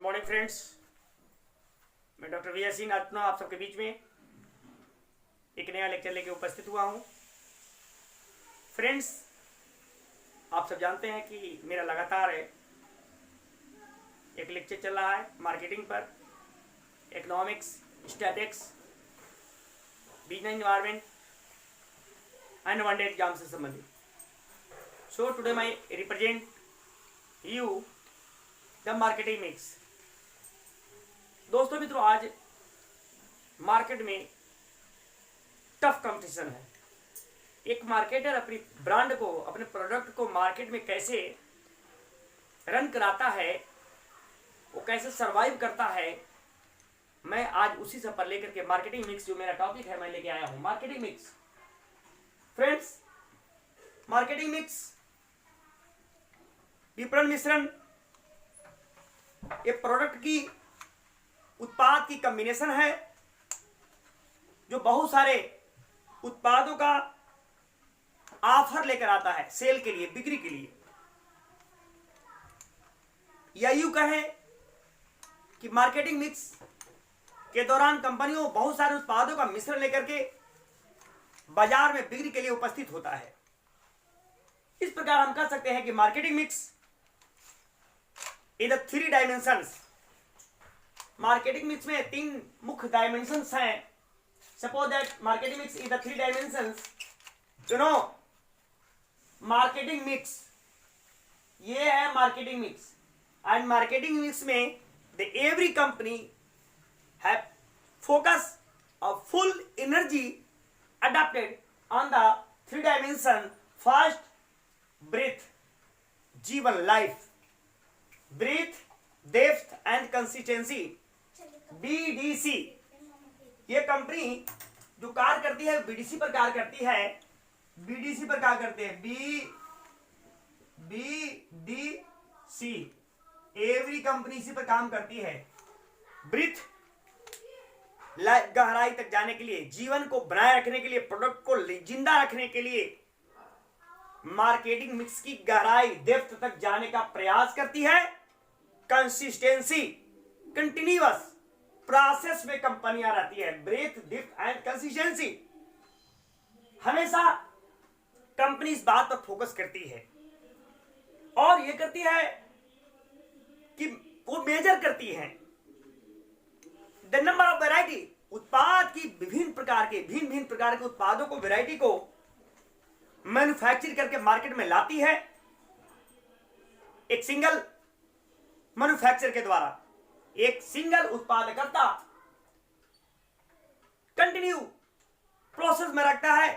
Morning friends, मैं doctor V S नाथना आप सबके बीच में एक नया लेक्चर लेके उपस्थित हुआ हूँ। फ्रेंड्स, आप सब जानते हैं कि मेरा लगातार एक लेक्चर चल रहा है मार्केटिंग पर, economics, statics, business environment and one day exam से संबंधित। सो टुडे मैं represent you the marketing mix. दोस्तों मित्रों, आज मार्केट में टफ कंपटीशन है। एक मार्केटर अपनी ब्रांड को, अपने प्रोडक्ट को मार्केट में कैसे रन कराता है, वो कैसे सरवाइव करता है, मैं आज उसी से पर लेकर के मार्केटिंग मिक्स, जो मेरा टॉपिक है, मैं लेके आया हूं marketing mix. Friends, marketing mix विपणन मिश्रण एक प्रोडक्ट की, उत्पाद की कॉम्बिनेशन है जो बहुत सारे उत्पादों का ऑफर लेकर आता है सेल के लिए, बिक्री के लिए। या यूं कहें कि मार्केटिंग मिक्स के दौरान कंपनियों बहुत सारे उत्पादों का मिश्रण लेकर के बाजार में बिक्री के लिए उपस्थित होता है। इस प्रकार हम कह सकते हैं कि marketing mix in the 3 dimensions. Marketing mix में 3 मुख्य डायमेंशंस हैं। Suppose that marketing mix in the 3 dimensions, you know marketing mix, ये है marketing mix. And marketing mix में the every company have focus और full energy adapted on the 3 dimension. First, breadth, जीवन, life, breadth, depth and consistency, BDC। ये कंपनी जो कार्य करती है BDC पर कार्य करती है, BDC पर कार्य करते हैं, BDC। एवरी कंपनी इसी पर काम करती है। ब्रीथ, गहराई तक जाने के लिए, जीवन को बनाए रखने के लिए, प्रोडक्ट को जिंदा रखने के लिए मार्केटिंग मिक्स की गहराई, डेप्थ तक जाने का प्रयास करती है। कंसिस्टेंसी, कंटिन्यूअस प्रोसेस में कंपनियां रहती है। ब्रेथ, डेप्थ एंड कंसिस्टेंसी, हमेशा कंपनी इस बात पर फोकस करती है और यह करती है कि वो मेजर करती है द नंबर ऑफ वैरायटी, उत्पाद की भिन्न भिन्न प्रकार के उत्पादों को, वैरायटी को मैन्युफैक्चर करके मार्केट में लाती है। एक सिंगल मैन्युफैक्चर के द्वारा एक सिंगल उत्पादकर्ता कंटिन्यू प्रोसेस में रखता है।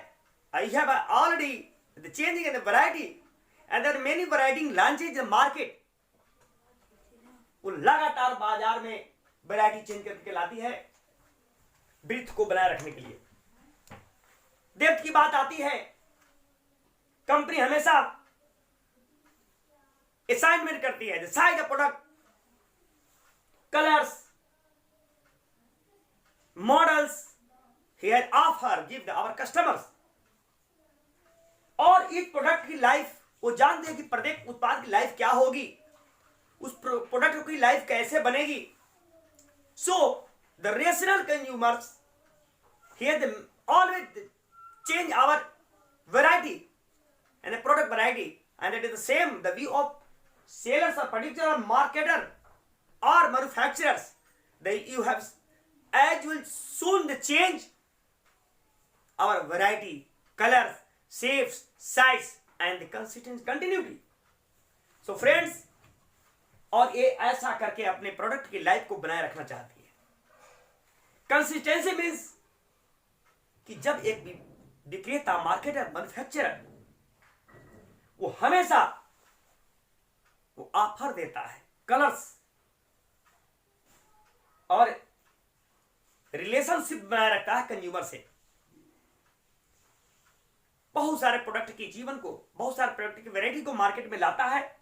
I have already the changing in the variety and there many variety launches in market. वो लगातार बाजार में वैरायटी चेंज करके लाती है ब्रीथ को बनाए रखने के लिए। डेप्थ की बात आती है, कंपनी हमेशा असाइनमेंट करती है, decide the product, colours, models here offer give our customers. और इस प्रोडक्ट की लाइफ वो जानते हैं कि प्रत्येक उत्पाद की लाइफ क्या होगी, उस प्रोडक्ट की लाइफ कैसे बनेगी। So the rational consumers here they always change our variety and the product variety, and that is the same the view of sellers or producer or marketer or manufacturers. You have as will soon the change our variety, colors, shapes, size and the consistency continuity. So friends, और ये ऐसा करके अपने product की life को बनाए रखना चाहती है। कंसिस्टेंसी मीन्स कि जब एक विक्रेता, मार्केटर, मैन्युफैक्चरर वो हमेशा वो ऑफर देता है, कलर्स और रिलेशनशिप बनाए रखता है कंज्यूमर से। बहुत सारे प्रोडक्ट की जीवन को, बहुत सारे प्रोडक्ट की वैरायटी को मार्केट में लाता है,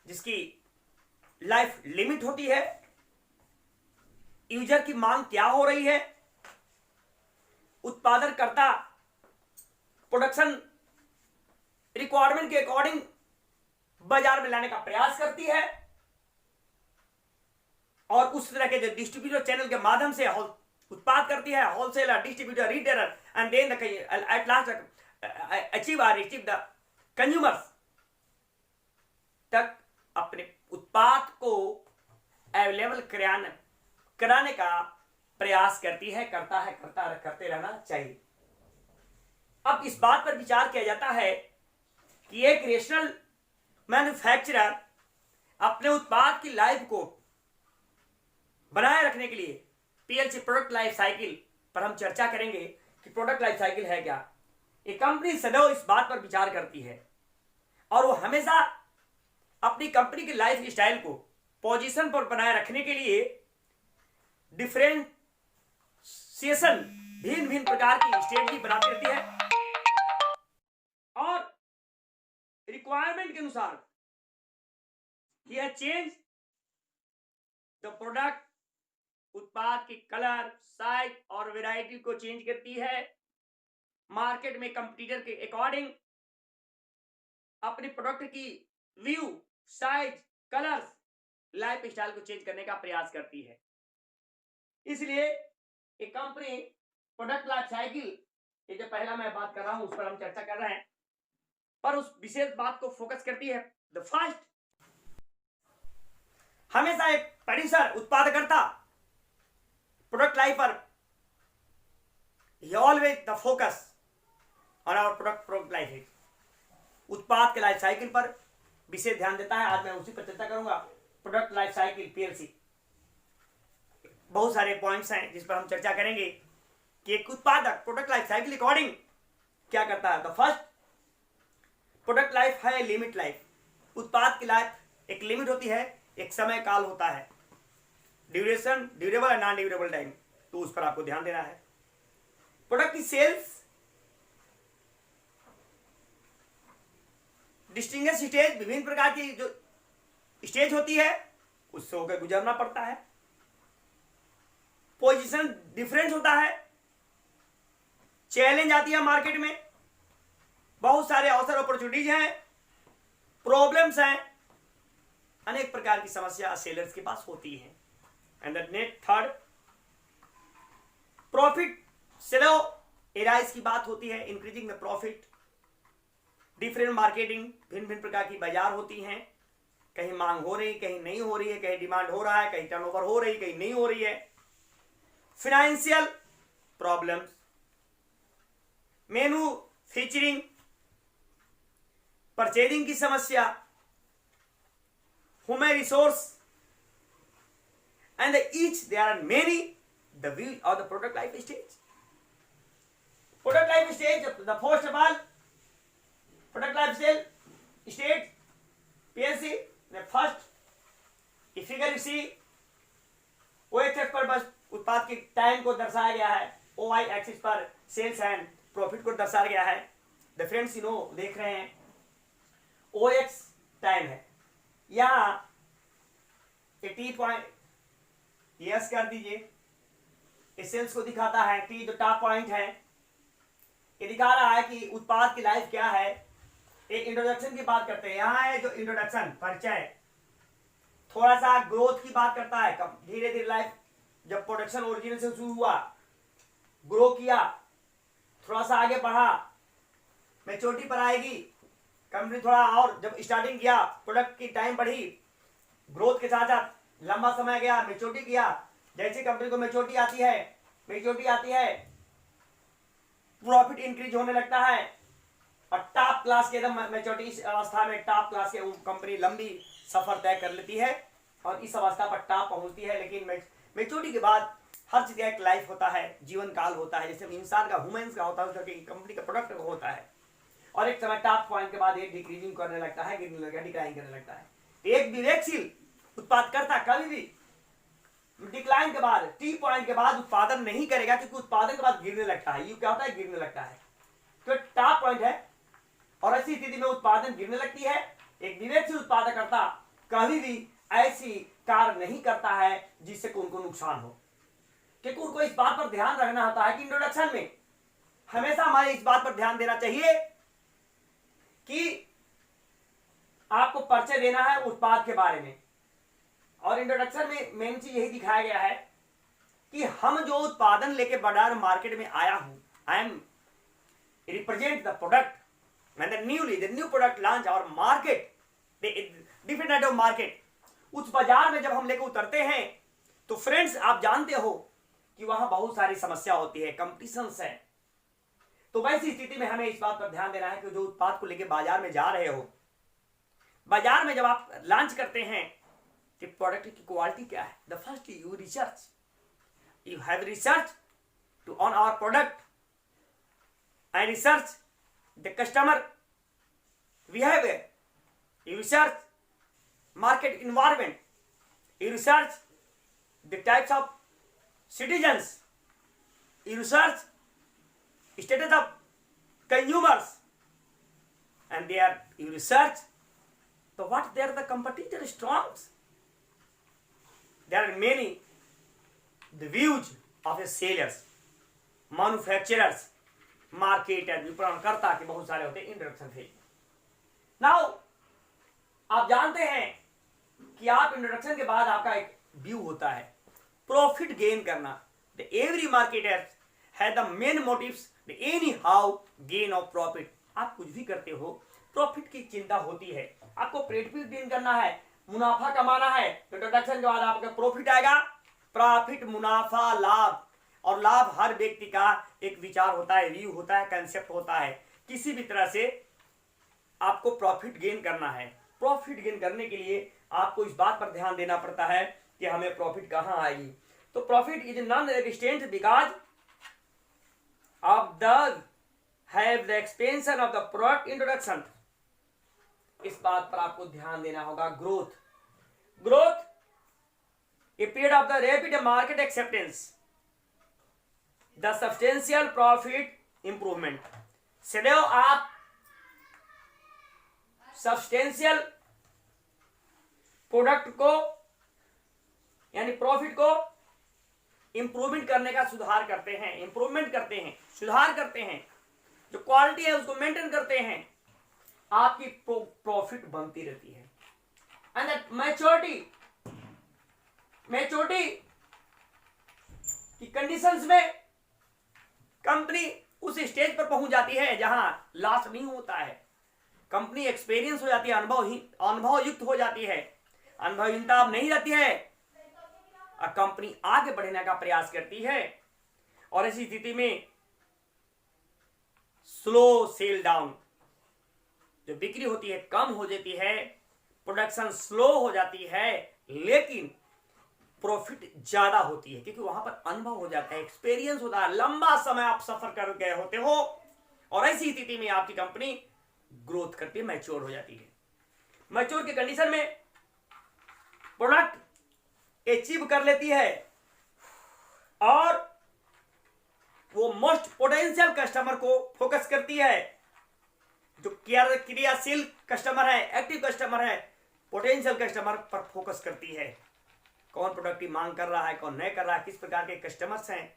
जिसकी लाइफ लिमिट होती है। यूजर की मांग क्या हो रही है, उत्पादनकर्ता प्रोडक्शन रिक्वायरमेंट के अकॉर्डिंग बाजार में लाने का प्रयास करती है। और उस तरह के जो डिस्ट्रीब्यूटर चैनल के माध्यम से उत्पाद करती है, wholesaler, distributor, retailer, and then at last achieve the consumers तक अपने उत्पाद को अवेलेबल कराने का प्रयास करती है, करते रहना चाहिए। अब इस बात पर विचार किया जाता है कि एक रेशनल मैन्युफैक्चरर अपने उत्पाद की लाइफ को बनाए रखने के लिए पीएलसी प्रोडक्ट लाइफ साइकिल पर हम चर्चा करेंगे कि प्रोडक्ट लाइफ साइकिल है क्या। एक कंपनी सदैव इस बात पर विचार करती है और वो हमेशा अपनी कंपनी की लाइफ स्टाइल को पोजीशन पर बनाए रखने के लिए डिफरेंशिएशन, भिन्न भिन्न प्रकार की स्ट्रेटजी बनाती रहती है और रिक्वायरमेंट के अनुसार यह चेंज द प्रोडक्ट, उत्पाद की कलर, साइज और वैरायटी को चेंज करती है। मार्केट में कंपटीटर के अकॉर्डिंग अपने प्रोडक्ट की view, size, colours, life style को चेंज करने का प्रयास करती है। इसलिए एक कंपनी प्रोडक्ट लाइफ साइकिल, ये जो पहला मैं बात कर रहा हूं उस पर हम चर्चा कर रहे हैं, पर उस विशेष बात को फोकस करती है। द फर्स्ट, हमेशा एक प्रोड्यूसर, उत्पादकर्ता प्रोडक्ट लाइफ पर always the focus on our product life, उत्पाद के लाइफ साइकिल पर विशेष ध्यान देता है। आज मैं उसी पर चर्चा करूंगा। प्रोडक्ट लाइफ साइकिल पीएलसी, बहुत सारे पॉइंट्स हैं जिस पर हम चर्चा करेंगे कि एक उत्पादक प्रोडक्ट लाइफ साइकिल अकॉर्डिंग क्या करता है। द फर्स्ट, प्रोडक्ट लाइफ है लिमिट लाइफ, उत्पाद की लाइफ एक लिमिट होती है, एक समय काल होता है, ड्यूरेशन, ड्यूरेबल और नॉन ड्यूरेबल टाइम, तो उस पर आपको ध्यान देना है। प्रोडक्ट की सेल्स डिस्टिंग्विश स्टेज, विभिन्न प्रकार की जो स्टेज होती है उससे होकर गुजरना पड़ता है। पोजीशन डिफरेंस होता है, चैलेंज आती है मार्केट में, बहुत सारे अवसर, अपॉर्चुनिटीज हैं, प्रॉब्लम्स हैं, अनेक प्रकार की समस्या सेलर्स के पास होती है। And the next third, profit sale arise की बात होती है, increasing the profit. Different marketing, भिन्न भिन्न प्रकार की बाजार होती हैं, कहीं मांग हो रही, कहीं नहीं हो रही है, कहीं डिमांड हो रहा है, कहीं टर्नओवर हो रही, कहीं नहीं हो रही है। फाइनेंशियल प्रॉब्लम्स, मेनू फीचरिंग, परचेजिंग की समस्या, human resource, and each there are many the view of the product life stage. Product life stage, the first of all, product life stage PLC, the first, if figure you see, OX पर बस उत्पाद के time को दर्शाया गया है, OY axis पर sales and profit को दर्शाया गया है। द फ्रेंड्स यू नो देख रहे हैं, OX टाइम है, यहाँ टी पॉइंट यस कर दीजिए, सेल्स को दिखाता है, टी जो टॉप पॉइंट है, ये दिखा रहा है कि उत्पाद की लाइफ क्या है। एक इंट्रोडक्शन की बात करते हैं, यहाँ है जो इंट्रोडक्शन, परिचय, थोड़ा सा ग्रोथ की बात करता है, धीरे धीरे लाइफ, जब प्रोडक्शन ओरिजिनल से शुरू हुआ, ग्रो किया, थोड़ा सा आगे बढ़ा, मैच्योरिटी पर आएगी कंपनी, थोड़ा और जब स्टार्टिंग किया, प्रोडक्ट की टाइम बढ़ी, ग्रोथ के साथ साथ लंबा समय गया, मैच्योरिटी किया, जैसे कंपनी को मैच्योरिटी आती है, प्रॉफिट इंक्रीज होने लगता है और टॉप क्लास के एकदम मैच्योरिटी अवस्था में टॉप क्लास के कंपनी लंबी सफर तय कर लेती है और इस अवस्था पर टॉप पहुंचती है। लेकिन मैच्योरिटी के बाद हर चीज का एक लाइफ होता है, जीवन काल होता है, जैसे इंसान का, ह्यूमंस का होता है, कंपनी का प्रोडक्ट होता है, और एक समय टॉप पॉइंट के बाद ये डिक्रीजिंग करने लगता है, गिरने लगता है, डिक्लाइन करने लगता है। एक विवेकशील उत्पादकर्ता कभी भी डिक्लाइन के बाद, टी पॉइंट के बाद उत्पादन नहीं करेगा, क्योंकि उत्पादन के बाद गिरने लगता है। ये क्या होता है? गिरने लगता है, तो टॉप पॉइंट है और ऐसी स्थिति में उत्पादन गिरने लगती है। एक विवेकशील उत्पादकर्ता कभी भी ऐसी कार्य नहीं करता है जिससे उनको नुकसान हो, क्योंकि उनको इस बात पर ध्यान रखना होता है कि इंट्रोडक्शन में हमेशा हमारे इस बात पर ध्यान देना चाहिए कि आपको परिचय देना है उत्पाद के बारे में, और इंट्रोडक्शन में मेन चीज यही दिखाया गया है कि हम जो उत्पादन लेके बाजार मार्केट में आया हूं, I am represent the product when the new product launch our market, different type of market, उस बाजार में जब हम लेकर उतरते हैं तो फ्रेंड्स आप जानते हो कि वहां बहुत सारी समस्या होती है, कंपटीशंस है। तो वैसी स्थिति में हमें इस बात पर ध्यान देना है कि जो उत्पाद को लेकर बाजार में जा रहे हो, बाजार में जब आप लॉन्च करते हैं कि प्रोडक्ट की क्वालिटी क्या है, the first you research, you have research to on our product and research the customer behavior, you research market environment, you research the types of citizens, you research status of consumers, and there you research so what they are the competitor strongs. There are many the views of the sellers, manufacturers, marketer, विपणनकर्ता के बहुत सारे होते हैं introduction phase. Now आप जानते हैं कि आप इंट्रोडक्शन के बाद आपका एक व्यू होता है प्रॉफिट गेन करना। द एवरी मार्केटर है the main motives the any how gain of profit. आप कुछ भी करते हो प्रॉफिट की चिंता होती है, आपको प्रॉफिट गेन करना है, मुनाफा कमाना है। इंट्रोडक्शन के बाद आपका प्रॉफिट आएगा, प्रॉफिट, मुनाफा, लाभ। और लाभ हर व्यक्ति का एक विचार होता है, व्यू होता है, कंसेप्ट होता है। किसी भी तरह से आपको प्रॉफिट गेन करना है। प्रॉफिट गेन करने के लिए आपको इस बात पर ध्यान देना पड़ता है कि हमें प्रॉफिट कहां आएगी। तो profit is non resistant because of the have the expansion of the product introduction. इस बात पर आपको ध्यान देना होगा। Growth a period of the rapid market acceptance, the substantial profit improvement. सदैव आप सब्सटेंशियल प्रोडक्ट को यानी प्रॉफिट को इंप्रूवमेंट करने का सुधार करते हैं, इंप्रूवमेंट करते हैं, सुधार करते हैं, जो क्वालिटी है उसको मेंटेन करते हैं, आपकी प्रॉफिट बनती रहती है। एंड दैट मैच्योरिटी की कंडीशंस में कंपनी उस स्टेज पर पहुंच जाती है जहां लॉस नहीं होता है। कंपनी एक्सपीरियंस हो जाती है, अनुभव युक्त हो जाती है, अनुभवहीनता अब नहीं रहती है और कंपनी आगे बढ़ने का प्रयास करती है। और ऐसी स्थिति में स्लो सेल डाउन, जो बिक्री होती है कम हो जाती है, प्रोडक्शन स्लो हो जाती है, लेकिन प्रॉफिट ज्यादा होती है क्योंकि वहां पर अनुभव हो जाता है, एक्सपीरियंस होता है, लंबा समय आप सफर कर गए होते हो। और ऐसी स्थिति में आपकी कंपनी ग्रोथ करती है, मैच्योर हो जाती है। मैच्योर की कंडीशन में प्रोडक्ट अचीव कर लेती है और वो मोस्ट पोटेंशियल कस्टमर को फोकस करती है। जो क्रियाशील कस्टमर है, एक्टिव कस्टमर है, पोटेंशियल कस्टमर पर फोकस करती है। कौन प्रोडक्ट की मांग कर रहा है, कौन नहीं कर रहा है, किस प्रकार के कस्टमर्स हैं,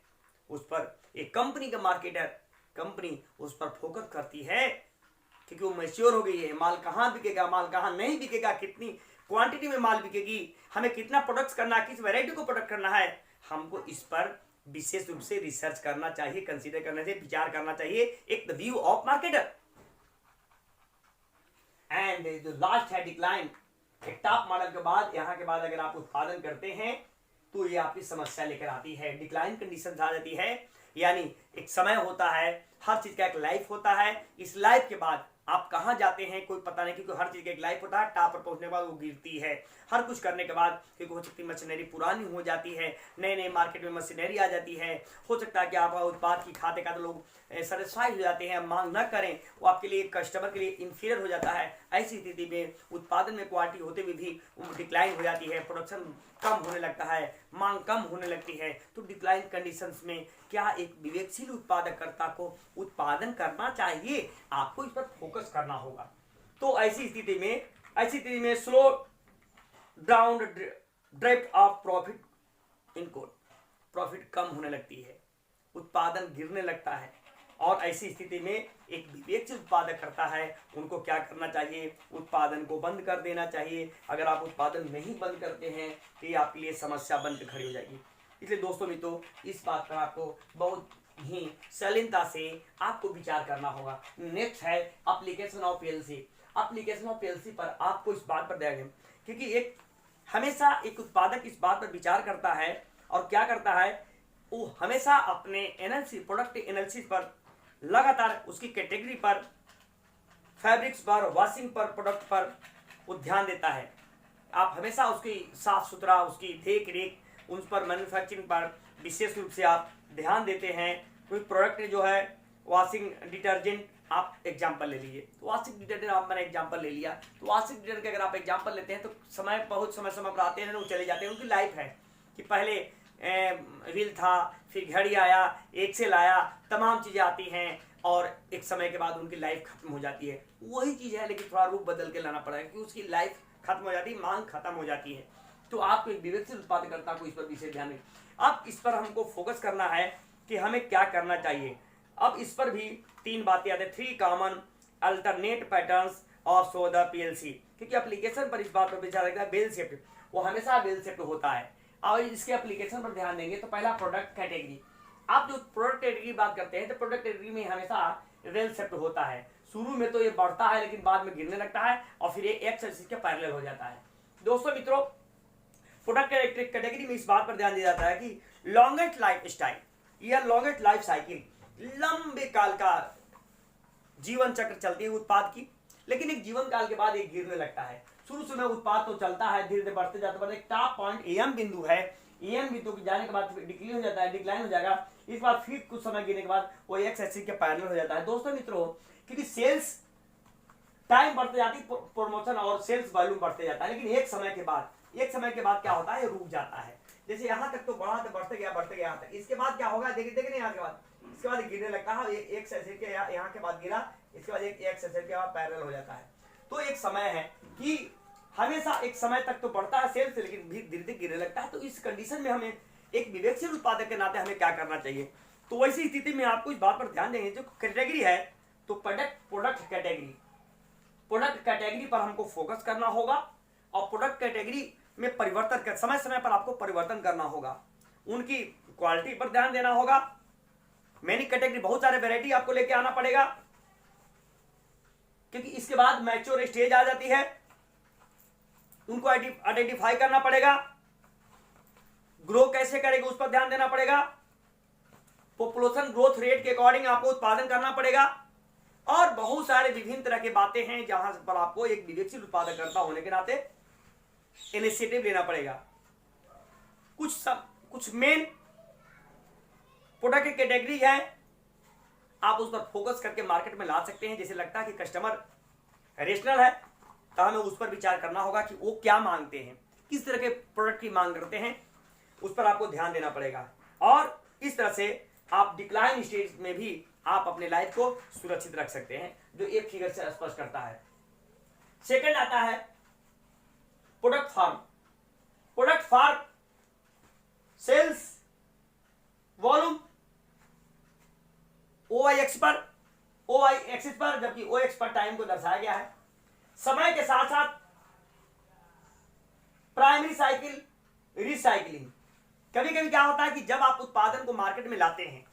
उस पर एक कंपनी का मार्केटर, कंपनी उस पर फोकस करती है क्योंकि वो मैच्योर हो गई है। माल कहाँ बिकेगा, माल कहाँ नहीं बिकेगा, कितनी क्वांटिटी में माल बिकेगी, हमें कितना प्रोडक्ट्स करना है, किस वैरायटी को प्रोडक्ट करना है, हमको इस पर विशेष रूप से रिसर्च करना चाहिए, कंसीडर करना चाहिए, विचार करना चाहिए। एक the view of marketer. And जो लास्ट है डिक्लाइन, एक टॉप मॉडल के बाद, यहाँ के बाद अगर आप उत्पादन करते हैं तो ये आपकी समस्या लेकर आती है, डिक्लाइन कंडीशन आ जाती है। यानी एक समय होता है, हर चीज का एक लाइफ होता है। इस लाइफ के बाद आप कहां जाते हैं कोई पता नहीं, क्योंकि हर चीज का एक लाइफ होता है। टॉप पर पहुंचने के बाद वो गिरती है, हर कुछ करने के बाद, क्योंकि हो सकती है मशीनरी पुरानी हो जाती है, नए नए मार्केट में मशीनरी आ जाती है। हो सकता है कि आप उत्पाद की खाते का तो लोग सेटिस्फाइड हो जाते हैं, मांग न करें, वो आपके लिए कस्टमर के लिए इंफीरियर हो जाता है। ऐसी स्थिति में उत्पादन में क्वालिटी होते हुए भी डिक्लाइन हो जाती है, प्रोडक्शन कम होने लगता है, मांग कम होने लगती है। तो डिक्लाइन कंडीशंस में क्या एक विवेकशील उत्पादकर्ता को उत्पादन करना चाहिए, आपको इस पर फोकस करना होगा। तो ऐसी स्थिति में slow down drift of profit इनकोड, प्रॉफिट कम होने लगती है, उत्पादन गिरने लगता है और ऐसी स्थिति में एक विवेक से उत्पादक करता है, उनको क्या करना चाहिए, उत्पादन को बंद कर देना चाहिए। अगर आप उत्पादन नहीं बंद करते हैं तो ये आपके लिए समस्या बनकर खड़ी हो जाएगी। इसलिए दोस्तों मित्रों, इस बात पर आपको बहुत ही शालीनता से आपको विचार करना होगा। नेक्स्ट है application of PLC. Application of PLC पर आपको इस बात पर ध्यान दें, क्योंकि एक हमेशा एक उत्पादक इस बात पर विचार करता है और क्या करता है, वो हमेशा अपने एनालिसिस, प्रोडक्ट एनालिसिस पर लगातार उसकी कैटेगरी पर, फैब्रिक्स पर, वॉशिंग पर, प्रोडक्ट पर वो ध्यान देता है। आप हमेशा उसकी साफ सुथरा, उसकी देख रेख, उस पर मैन्युफैक्चरिंग पर विशेष रूप से आप ध्यान देते हैं। कोई प्रोडक्ट जो है वॉशिंग डिटर्जेंट, आप एग्जाम्पल ले लीजिए, तो वॉशिंग डिटर्जेंट आप मैंने एग्जाम्पल ले लिया, तो वॉशिंग डिटर्जेंट के अगर आप एग्जाम्पल लेते हैं तो समय बहुत समय पर आते हैं, वो चले जाते हैं। उनकी लाइफ है कि पहले व्हील था, फिर घड़ी आया, एक्सेल आया, तमाम चीज़ें आती हैं और एक समय के बाद उनकी लाइफ खत्म हो जाती है। वही चीज़ है लेकिन थोड़ा रूप बदल के लाना पड़ेगा क्योंकि उसकी लाइफ खत्म हो जाती है, मांग खत्म हो जाती है। तो आपको एक विवेकशील उत्पादकता को इस पर विशेष ध्यान दें। अब इस पर हमको फोकस करना है कि हमें क्या करना चाहिए। अब इस पर भी 3 बातें आती हैं, 3 common alternate patterns of so the PLC, क्योंकि एप्लीकेशन पर इस बात पर विचार रखता है बेल शिफ्ट, वो हमेशा बेल शिफ्ट होता है। और इसके एप्लीकेशन पर ध्यान देंगे तो पहला प्रोडक्ट कैटेगरी। आप जो प्रोडक्ट कैटेगरी की बात करते हैं तो प्रोडक्ट कैटेगरी में हमेशा बेल शिफ्ट होता है। शुरू में तो ये बढ़ता है लेकिन बाद में गिरने लगता है और फिर ये एक्स एक्सिस के पैरेलल हो जाता है। दोस्तों मित्रों, प्रोडक्ट कैटेगरी में इस बात पर ध्यान दिया जाता है कि लॉन्गेस्ट लाइफ स्टाइल या लॉन्गेस्ट लाइफ साइकिल, लंबे काल का जीवन चक्र चलती है उत्पाद की, लेकिन एक जीवन काल के बाद एक गिरने लगता है। शुरू में उत्पाद तो चलता है, धीरे धीरे बढ़ते जाते बढ़ते एक टॉप पॉइंट एम बिंदु है, एम बिंदु के जाने के बाद डिक्लाइन हो जाता है, डिक्लाइन हो जाएगा, इस बार फिर कुछ समय गिरने के बाद वो एक्स एक्सिस के पैरेलल हो जाता है। दोस्तों मित्रों, क्योंकि सेल्स टाइम बढ़ते जाती है, प्रमोशन और सेल्स वॉल्यूम बढ़ते जाता है, लेकिन एक समय के बाद क्या होता है, रुक जाता है। जैसे यहाँ तक तो बढ़ा, बढ़ते गया यहाँ तक, इसके बाद क्या होगा देखे यहाँ के बाद, इसके बाद गिरने लगता है, एक सेल्सियस के यहाँ के बाद गिरा, इसके बाद एक सेल्सियस के बाद पैरेलल हो जाता है। तो एक समय है कि हमेशा एक समय तक तो बढ़ता है सेल्स, लेकिन धीरे धीरे गिरने लगता है। तो इस कंडीशन में हमें एक विवेकशील उत्पादक के नाते हमें क्या करना चाहिए, तो वैसी स्थिति में आपको इस बात पर ध्यान देंगे। जो कैटेगरी है तो प्रोडक्ट कैटेगरी पर हमको फोकस करना होगा और प्रोडक्ट कैटेगरी में परिवर्तन कर समय समय पर आपको परिवर्तन करना होगा, उनकी क्वालिटी पर ध्यान देना होगा। मैनी कैटेगरी, बहुत सारे वैरायटी आपको लेके आना पड़ेगा, क्योंकि इसके बाद मैच्योर स्टेज आ जाती है, उनको आइडेंटिफाई करना पड़ेगा, ग्रो कैसे करेगा उस पर ध्यान देना पड़ेगा, पॉपुलेशन ग्रोथ रेट के अकॉर्डिंग आपको उत्पादन करना पड़ेगा, और बहुत सारे विभिन्न तरह की बातें हैं जहां पर आपको एक विवेकशील उत्पादकता होने के नाते इनिशिएटिव लेना पड़ेगा। कुछ मेन प्रोडक्ट कैटेगरी है, आप उस पर फोकस करके मार्केट में ला सकते हैं। जैसे लगता है कि कस्टमर रेशनल है तो हमें उस पर विचार करना होगा कि वो क्या मांगते हैं, किस तरह के प्रोडक्ट की मांग करते हैं, उस पर आपको ध्यान देना पड़ेगा। और इस तरह से आप डिक्लाइन स्टेज में भी आप अपने लाइफ को सुरक्षित रख सकते हैं, जो एक फिगर से स्पष्ट करता है। सेकंड आता है product form sales volume OI axis पर, जबकि OX पर टाइम को दर्शाया गया है। समय के साथ साथ प्राइमरी साइकिल, रिसाइकलिंग। कभी कभी क्या होता है कि जब आप उत्पादन को मार्केट में लाते हैं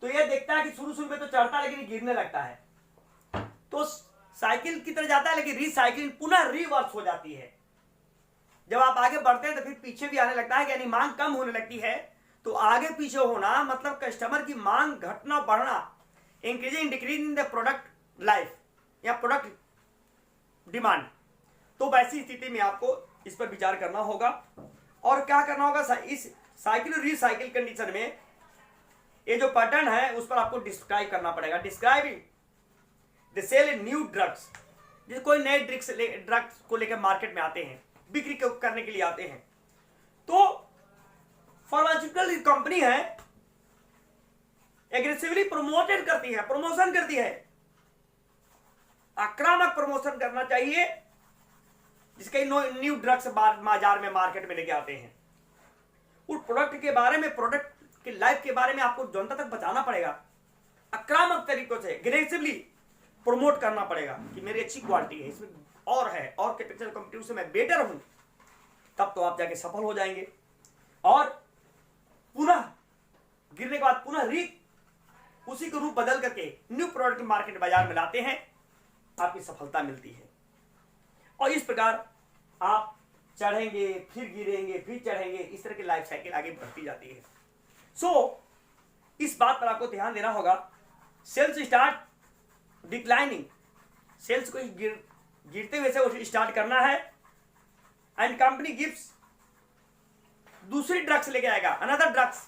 तो यह देखता है कि शुरू में तो चढ़ता है लेकिन गिरने लगता है, तो साइकिल की तरह जाता है, लेकिन रिसाइकलिंग पुनः रिवर्स हो जाती है। जब आप आगे बढ़ते हैं तो फिर पीछे भी आने लगता है, यानी मांग कम होने लगती है। तो आगे पीछे होना मतलब कस्टमर की मांग घटना बढ़ना, increasing decreasing the product life या प्रोडक्ट डिमांड। तो वैसी स्थिति में आपको इस पर विचार करना होगा और क्या करना होगा, इस साइकिल और रिसाइकिल कंडीशन में ये जो पैटर्न है उस पर आपको डिस्क्राइब करना पड़ेगा। Describing the sale in new drugs, जैसे कोई नए ड्रग्स को लेकर मार्केट में आते हैं, बिक्री करने के लिए आते हैं, तो फार्मास्यूटिकल कंपनी है एग्रेसिवली प्रमोशन करती है, आक्रामक प्रमोशन करना चाहिए, जिसके न्यू ड्रग्स बाजार में मार्केट में लेके आते हैं। उस प्रोडक्ट के बारे में, प्रोडक्ट की लाइफ के बारे में आपको जनता तक बताना पड़ेगा आक्रामक तरीकों से एग्रेसिवली प्रमोट करना पड़ेगा कि मेरी अच्छी क्वालिटी है, इसमें और है, और के पिक्चर कंपनी से मैं बेटर हूं, तब तो आप जाके सफल हो जाएंगे। और पुनः गिरने के बाद पुनः उसी को रूप बदल करके न्यू प्रोडक्ट मार्केट बाजार में लाते हैं, आपकी सफलता मिलती है। और इस प्रकार आप चढ़ेंगे, फिर गिरेंगे, फिर चढ़ेंगे, इस तरह की लाइफ साइकिल आगे बढ़ती जाती है। सो इस बात पर आपको ध्यान देना होगा। सेल्स स्टार्ट डिक्लाइनिंग, सेल्स को गिरते हुए से स्टार्ट करना है, एंड कंपनी गिव्स दूसरी ड्रग्स लेके आएगा, another drugs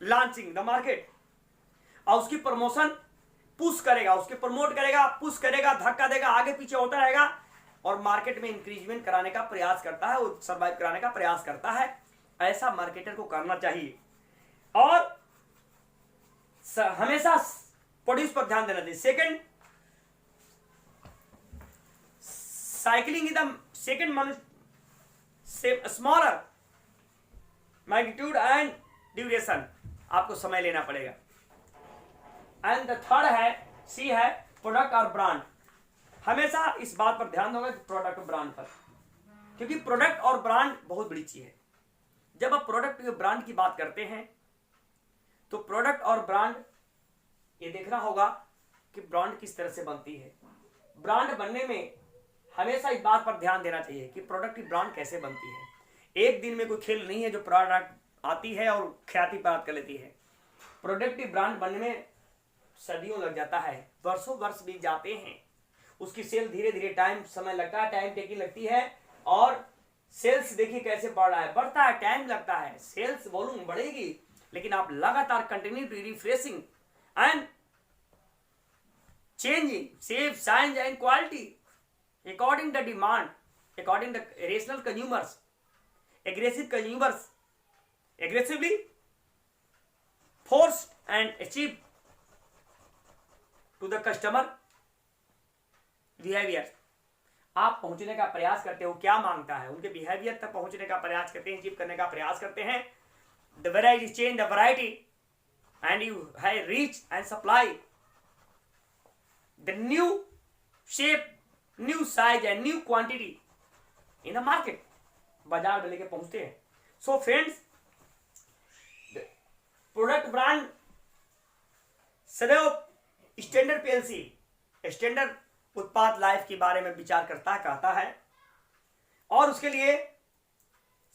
launching the market, और उसकी प्रमोशन पुश करेगा, उसके प्रमोट करेगा, पुश करेगा, धक्का देगा, आगे पीछे होता रहेगा और मार्केट में इंक्रीजमेंट कराने का प्रयास करता है, वो सर्वाइव कराने का प्रयास करता है। ऐसा मार्केटर को करना चाहिए और हमेशा प्रोड्यूस पर ध्यान देना चाहिए। Second, cycling in the second smaller magnitude and duration, आपको समय लेना पड़ेगा। एंड द थर्ड है, सी है प्रोडक्ट और ब्रांड। हमेशा इस बात पर ध्यान होगा कि प्रोडक्ट और ब्रांड पर, क्योंकि प्रोडक्ट और ब्रांड बहुत बड़ी चीज है। जब आप प्रोडक्ट और ब्रांड की बात करते हैं तो प्रोडक्ट और ब्रांड ये देखना होगा कि ब्रांड किस तरह से बनती है। ब्रांड बनने में हमेशा इस बात पर ध्यान देना चाहिए कि प्रोडक्ट की ब्रांड कैसे बनती है। एक दिन में कोई खेल नहीं है जो प्रोडक्ट आती है और ख्याति प्राप्त कर लेती है। प्रोडक्ट की ब्रांड बनने में सदियों लग जाता है, वर्षों वर्ष बीत जाते हैं, उसकी सेल धीरे धीरे टाइम समय लगता है, टाइम टेकिंग लगती है, और सेल्स देखिए कैसे बढ़ रहा है, बढ़ता है, टाइम लगता है, सेल्स वॉल्यूम बढ़ेगी, लेकिन आप लगातार continue refreshing and changing save science and quality according the demand, according the rational consumers, aggressive consumers aggressively force and achieve to the customer behaviour. आप पहुंचने का प्रयास करते हो, क्या मांगता है, उनके बिहेवियर तक पहुंचने का प्रयास करते हैं, अचीव करने का प्रयास करते हैं। The variety change the variety and you have reach and supply the new shape, new size and new quantity in the market, बाजार में लेके पहुंचते हैं। सो फ्रेंड्स, प्रोडक्ट ब्रांड सदैव स्टैंडर्ड पीएलसी, स्टैंडर्ड उत्पाद लाइफ के बारे में विचार करता है, कहता है, और उसके लिए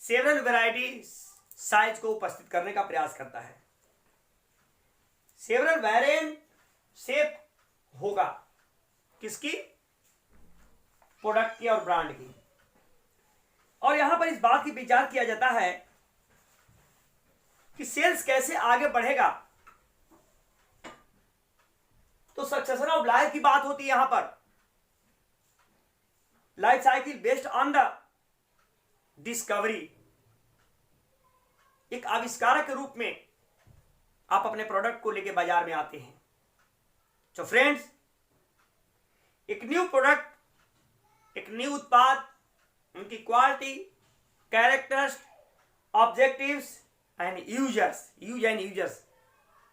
सेवरल वैरायटी साइज को उपस्थित करने का प्रयास करता है। सेवरल वेरिएंट शेप होगा किसकी, प्रोडक्ट की और ब्रांड की। और यहां पर इस बात की विचार किया जाता है कि सेल्स कैसे आगे बढ़ेगा, तो सक्सेशन ऑफ लाइफ की बात होती है। यहां पर life cycle based on the discovery, एक आविष्कारक के रूप में आप अपने प्रोडक्ट को लेकर बाजार में आते हैं। तो फ्रेंड्स, एक न्यू प्रोडक्ट, एक न्यू उत्पाद, उनकी quality, characters, objectives and users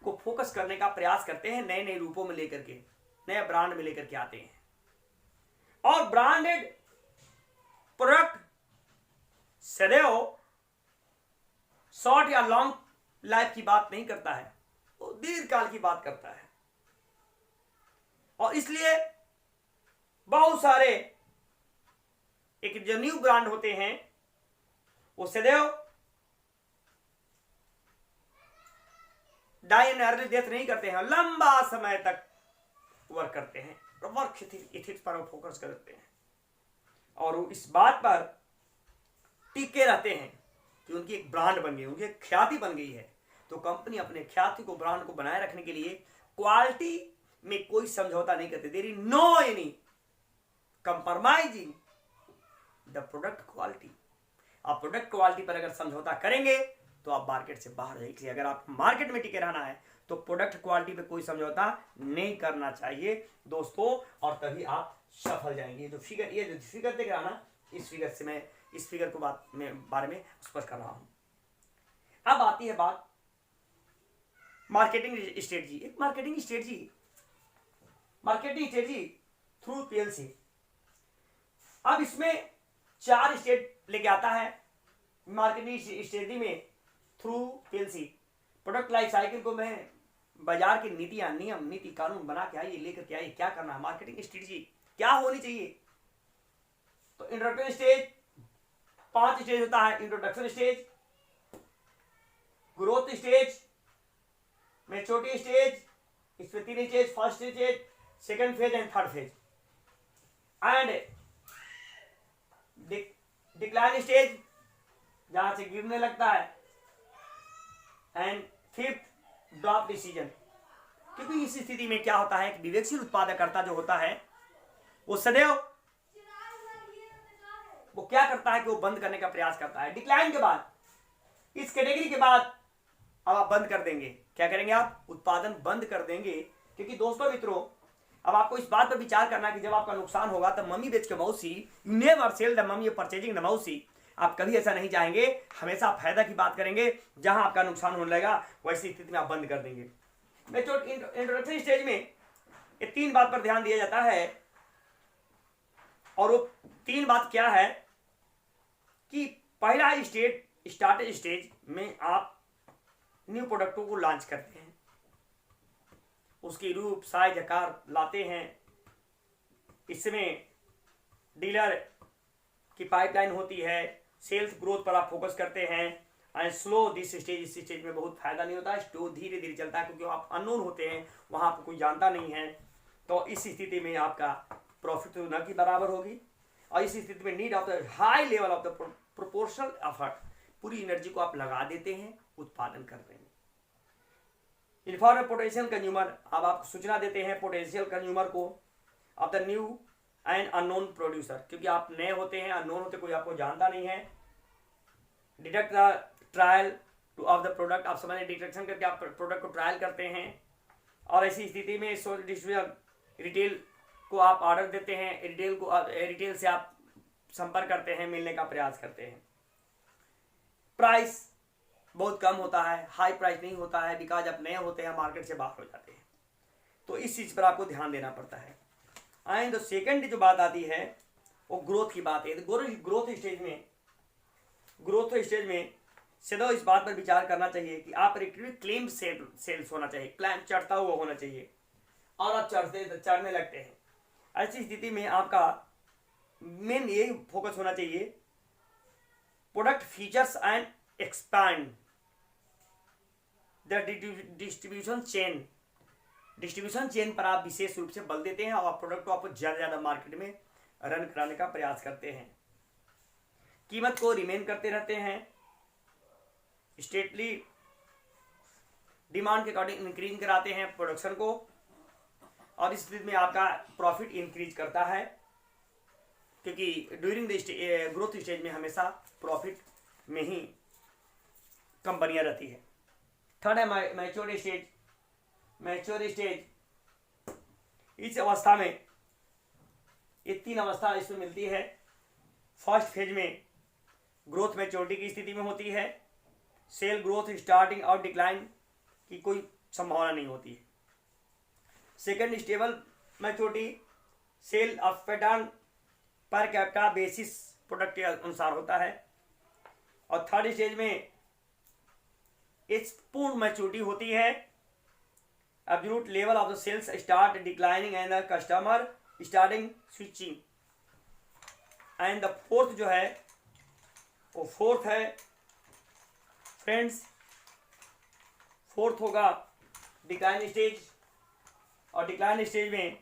को फोकस करने का प्रयास करते हैं, नए नए रूपों में लेकर के, नए ब्रांड में लेकर के आते हैं। और ब्रांडेड प्रोडक्ट सदैव शॉर्ट या लॉन्ग लाइफ की बात नहीं करता है, वो दीर्घकाल की बात करता है। और इसलिए बहुत सारे एक जो न्यू ब्रांड होते हैं वो सदैव डाई एंड अर्ली डेथ नहीं करते हैं, लंबा समय तक वर्क करते हैं, वर्क एथिक्स पर फोकस करते हैं, और वो इस बात पर टिके रहते हैं कि उनकी एक ब्रांड बन गई, उनकी एक ख्याति बन गई है। तो कंपनी अपने ख्याति को, ब्रांड को बनाए रखने के लिए क्वालिटी में कोई समझौता नहीं करते। There is no any compromising the product quality. आप प्रोडक्ट क्वालिटी पर अगर समझौता करेंगे तो आप मार्केट से बाहर जाएंगे। अगर आप मार्केट में टिके रहना है तो प्रोडक्ट क्वालिटी पे कोई समझौता नहीं करना चाहिए दोस्तों, और तभी आप सफल जाएंगे। जो फिगर देख रहा ना, इस फिगर से मैं इस फिगर को बारे में स्पष्ट कर रहा हूं। अब आती है बात मार्केटिंग स्ट्रेटजी, एक मार्केटिंग स्ट्रेटजी थ्रू पीएलसी। अब इसमें 4 स्टेप लेके आता है मार्केटिंग स्ट्रेटजी में through PLC. Product life cycle को मैं बाजार की नीतियां, नियम, नीति, कानून बना के आइए, लेकर के आइए, क्या करना है, मार्केटिंग स्ट्रेटजी क्या होनी चाहिए। तो इंट्रोडक्शन स्टेज 5 स्टेज होता है। Introduction stage, growth stage, maturity stage, इसमें 3 stage, first stage, second phase and third phase, and decline stage जहां से गिरने लगता है, एंड फिफ्थ ड्रॉप डिसीजन। क्योंकि इस स्थिति में क्या होता है, एक विवेकशील उत्पादकर्ता जो होता है वो सदैव वो क्या करता है कि वो बंद करने का प्रयास करता है। डिक्लाइन के बाद, इस कैटेगरी के बाद अब आप बंद कर देंगे। क्या करेंगे आप? उत्पादन बंद कर देंगे। क्योंकि दोस्तों मित्रों, अब आपको इस बात पर विचार करना कि जब आपका नुकसान होगा तब मम्मी बेच के मौसी, never cell the mummy purchasing the मौसी। आप कभी ऐसा नहीं चाहेंगे, हमेशा फायदा की बात करेंगे। जहां आपका नुकसान होने लगेगा वैसी स्थिति में आप बंद कर देंगे। इंट्रोडक्शन स्टेज में ये 3 बात पर ध्यान दिया जाता है, और वो 3 बात क्या है कि पहला स्टार्ट स्टेज में आप न्यू प्रोडक्टों को लॉन्च करते हैं, उसकी रूप, साइज, आकार लाते हैं। इसमें डीलर की पाइपलाइन होती है, सेल्स ग्रोथ पर आप फोकस करते हैं। एंड स्लो दिस स्टेज, इस स्टेज में बहुत फायदा नहीं होता है, स्लो धीरे धीरे चलता है, क्योंकि आप अननोन होते हैं, वहां आपको कोई जानता नहीं है। तो इस स्थिति में आपका प्रॉफिट तो न की बराबर होगी, और इस स्थिति में need of the high level of the proportional effort, पूरी एनर्जी को आप लगा देते हैं उत्पादन करने में। इन्फॉर्म पोटेंशियल कंज्यूमर, अब आप सूचना देते हैं पोटेंशियल कंज्यूमर को of the new and unknown producer, क्योंकि आप नए होते हैं, अननोन होते, कोई आपको जानता नहीं है। Detect the trial two of the product, आप समझ डिटेक्शन करके आप प्रोडक्ट को ट्रायल करते हैं। और ऐसी स्थिति में डिस्ट्रीब्यूटर, रिटेल को आप ऑर्डर देते हैं, रिटेल से आप संपर्क करते हैं, मिलने का प्रयास करते हैं। प्राइस बहुत कम होता है, हाई प्राइस नहीं होता है, बिकॉज आप नए होते हैं, मार्केट से बाहर हो जाते हैं। तो इस चीज पर आपको ध्यान देना पड़ता है। एंड तो सेकंड जो बात आती है वो ग्रोथ की बात है। तो ग्रोथ स्टेज में सदैव इस बात पर विचार करना चाहिए कि आप क्लेम सेल्स होना चाहिए, क्लाइम चढ़ता हुआ होना चाहिए, और आप चढ़ने लगते हैं। ऐसी स्थिति में आपका मेन यही फोकस होना चाहिए, product features and expand the distribution chain पर आप विशेष रूप से बल देते हैं, और आप प्रोडक्ट को आप ज्यादा मार्केट में रन कराने का प्रयास करते हैं। कीमत को रिमेन करते रहते हैं, स्टेटली डिमांड के अकॉर्डिंग इंक्रीज कराते हैं प्रोडक्शन को, और इस स्थिति में आपका प्रॉफिट इंक्रीज करता है, क्योंकि ड्यूरिंग द ग्रोथ स्टेज में हमेशा प्रॉफिट में ही कंपनियां रहती है। थर्ड है मैच्योर स्टेज। इस अवस्था में ये 3 अवस्था इसमें मिलती है। फर्स्ट फेज में ग्रोथ मैच्योरिटी की स्थिति में होती है, सेल ग्रोथ स्टार्टिंग और डिक्लाइन की कोई संभावना नहीं होती है। Second stable maturity, sale of pattern per capita basis product के अनुसार होता है। और थर्ड स्टेज में इस पूर्ण मैच्योरिटी होती है, absolute level of the sales start declining and the customer starting switching. And the fourth जो है वो फोर्थ है फ्रेंड्स, फोर्थ होगा डिक्लाइन स्टेज। और डिक्लाइन स्टेज में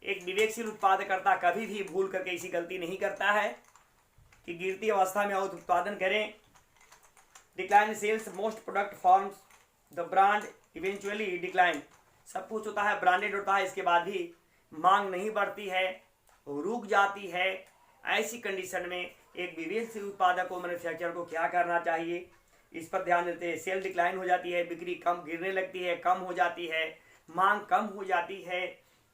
एक विवेकशील उत्पादकर्ता कभी भी भूल करके ऐसी गलती नहीं करता है कि गिरती अवस्था में उत्पादन करें। Decline sales most product forms the brand eventually decline, सब कुछ होता है, ब्रांडेड होता है, इसके बाद भी मांग नहीं बढ़ती है, रुक जाती है। ऐसी कंडीशन में एक विवेकशील उत्पादक को, मैन्युफैक्चरर को क्या करना चाहिए, इस पर ध्यान देते हैं। सेल डिक्लाइन हो जाती है, बिक्री कम गिरने लगती है, कम हो जाती है, मांग कम हो जाती है।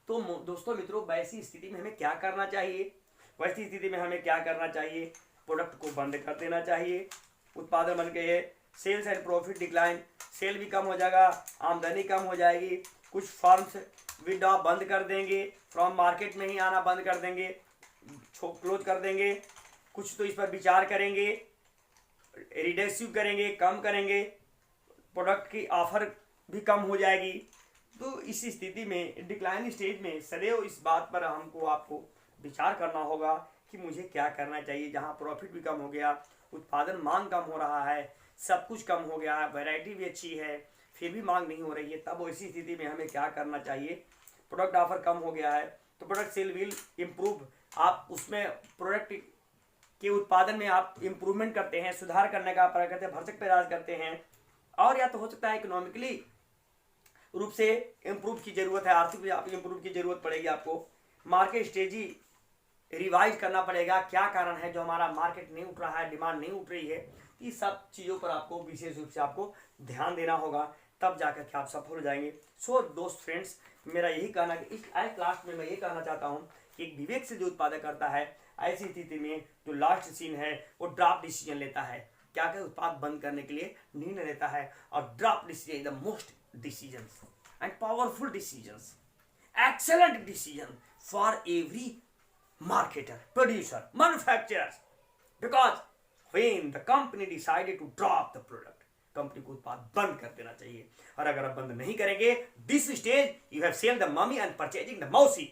तो दोस्तों मित्रों, वैसी स्थिति में हमें क्या करना चाहिए? वैसी स्थिति में हमें क्या करना चाहिए? प्रोडक्ट को बंद कर देना चाहिए, उत्पादन बंद के sales and profit decline, sale भी कम हो जाएगा, आमदनी कम हो जाएगी। कुछ फर्म्स विड्रॉ बंद कर देंगे, फ्रॉम मार्केट में ही आना बंद कर देंगे, क्लोज कर देंगे। कुछ तो इस पर विचार करेंगे, रिड्यूस करेंगे, कम करेंगे, प्रोडक्ट की ऑफर भी कम हो जाएगी। तो इस स्थिति में डिक्लाइन स्टेज में सदैव इस बात पर हमको आपको विचार करना होगा कि मुझे क्या करना चाहिए। जहां प्रॉफिट भी कम हो गया, उत्पादन मांग कम हो रहा है, सब कुछ कम हो गया है, वैरायटी भी अच्छी है, फिर भी मांग नहीं हो रही है, तब ऐसी स्थिति में हमें क्या करना चाहिए। प्रोडक्ट ऑफर कम हो गया है तो प्रोडक्ट सेल विल इम्प्रूव। आप उसमें प्रोडक्ट के उत्पादन में आप इम्प्रूवमेंट करते हैं, सुधार करने का प्रयास करते हैं, भरसक प्रयास करते हैं। और या तो हो सकता है इकोनॉमिकली रूप से इम्प्रूव की जरूरत है, आर्थिक इम्प्रूव की जरूरत पड़ेगी आपको। मार्केट स्ट्रेटजी रिवाइज करना पड़ेगा, क्या कारण है जो हमारा मार्केट नहीं उठ रहा है, डिमांड नहीं उठ रही है। इस सब चीज़ों पर आपको विशेष रूप से आपको ध्यान देना होगा, तब जाकर के आप सफल हो जाएंगे। सो दोस्त फ्रेंड्स, मेरा यही कहना कि इस एट लास्ट में मैं ये कहना चाहता हूँ कि एक विवेक से जो उत्पादक करता है, ऐसी स्थिति में जो लास्ट सीन है वो ड्राफ्ट डिसीजन लेता है। क्या क्या उत्पाद बंद करने के लिए निर्णय लेता है। और draft decision the most decisions and powerful decisions, excellent decision for every marketer, producer, manufacturers, because when the company decided to drop the product, company को उत्पाद बंद कर देना चाहिए। और अगर आप बंद नहीं करेंगे, this stage you have sell the mummy and purchasing the मौसी।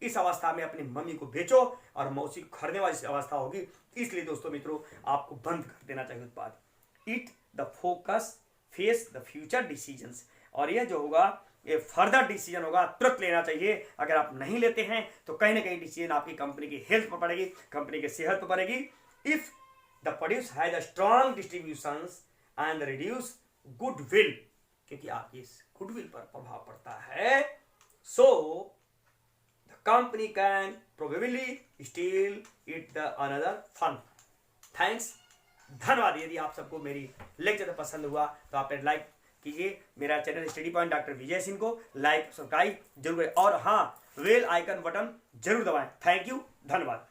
इस अवस्था में अपनी मम्मी को बेचो और मौसी को खरीदने वाली अवस्था होगी। इसलिए दोस्तों मित्रों, आपको बंद कर देना चाहिए उत्पाद। It the focus face the future decisions. और यह जो होगा ये फर्दर डिसीजन होगा, तुरंत लेना चाहिए। अगर आप नहीं लेते हैं तो कहीं ना कहीं डिसीजन आपकी कंपनी की हेल्थ पर पड़ेगी, कंपनी की सेहत पर पड़ेगी। If the produce has a strong distributions and reduce goodwill, क्योंकि आपकी इस गुडविल पर प्रभाव पड़ता है, so the company can probably still it the another fund. Thanks, धन्यवाद। यदि आप सबको मेरी लेक्चर पसंद हुआ तो आप लाइक कीजिए। मेरा channel study point doctor Vijay Singh को लाइक सब्सक्राइब जरूर करें और हाँ, बेल आइकन बटन जरूर दबाएं। थैंक यू, धन्यवाद।